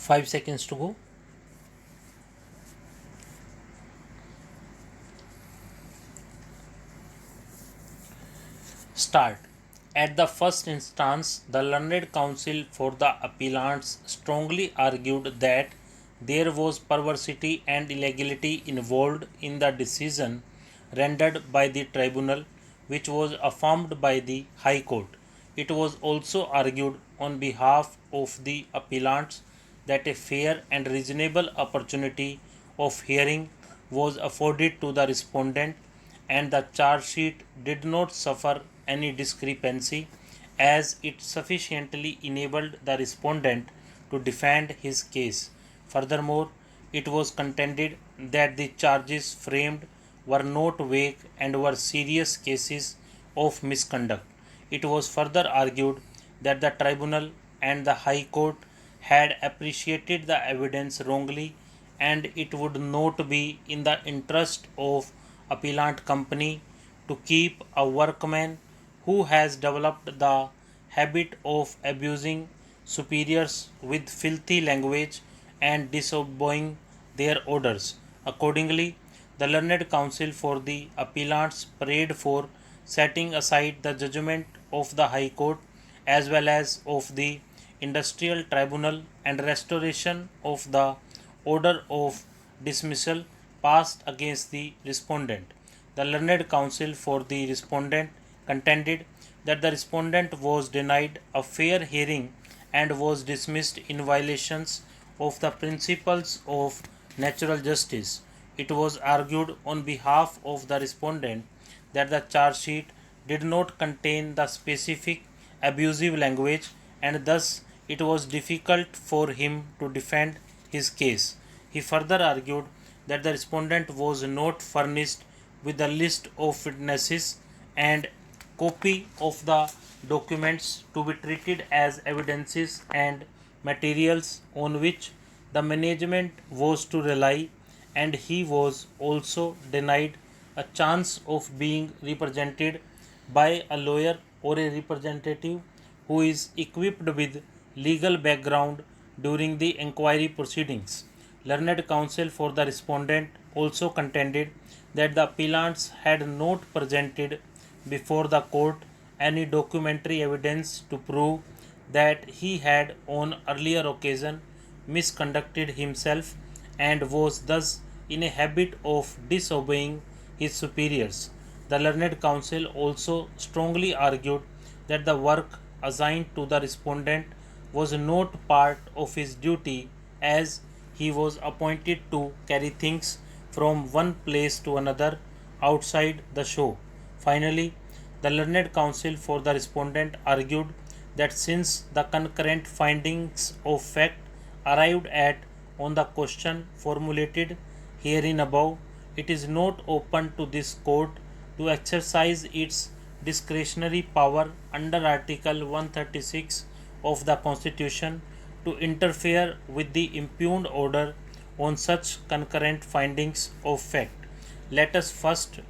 5 seconds to go. Start. At the first instance, the learned counsel for the appellants strongly argued that there was perversity and illegality involved in the decision rendered by the tribunal, which was affirmed by the High Court. It was also argued on behalf of the appellants that a fair and reasonable opportunity of hearing was afforded to the respondent, and the charge sheet did not suffer any discrepancy, as it sufficiently enabled the respondent to defend his case. Furthermore, it was contended that the charges framed were not vague and were serious cases of misconduct. It was further argued that the tribunal and the High Court had appreciated the evidence wrongly, and it would not be in the interest of appellant company to keep a workman who has developed the habit of abusing superiors with filthy language and disobeying their orders. Accordingly, the learned counsel for the appellants prayed for setting aside the judgment of the High Court as well as of the Industrial Tribunal and restoration of the order of dismissal passed against the respondent. The learned counsel for the respondent contended that the respondent was denied a fair hearing and was dismissed in violations of the principles of natural justice. It was argued on behalf of the respondent that the charge sheet did not contain the specific abusive language, and thus it was difficult for him to defend his case. He further argued that the respondent was not furnished with a list of witnesses and copy of the documents to be treated as evidences and materials on which the management was to rely, and he was also denied a chance of being represented by a lawyer or a representative who is equipped with legal background during the inquiry proceedings. Learned counsel for the respondent also contended that the appellants had not presented before the court any documentary evidence to prove that he had on earlier occasion misconducted himself and was thus in a habit of disobeying his superiors. The learned counsel also strongly argued that the work assigned to the respondent was not part of his duty, as he was appointed to carry things from one place to another outside the show. Finally, the learned counsel for the respondent argued that since the concurrent findings of fact arrived at on the question formulated herein above, it is not open to this court to exercise its discretionary power under Article 136 of the Constitution to interfere with the impugned order on such concurrent findings of fact. Let us first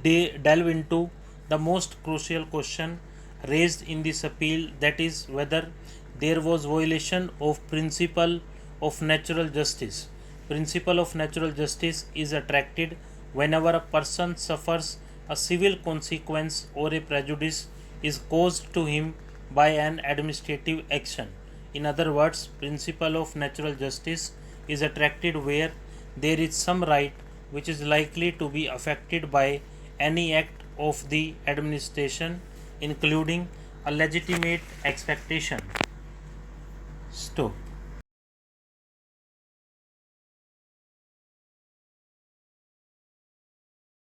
delve into the most crucial question raised in this appeal, that is whether there was violation of principle of natural justice. Principle of natural justice is attracted whenever a person suffers a civil consequence or a prejudice is caused to him by an administrative action. In other words, principle of natural justice is attracted where there is some right which is likely to be affected by any act of the administration, including a legitimate expectation. Stop.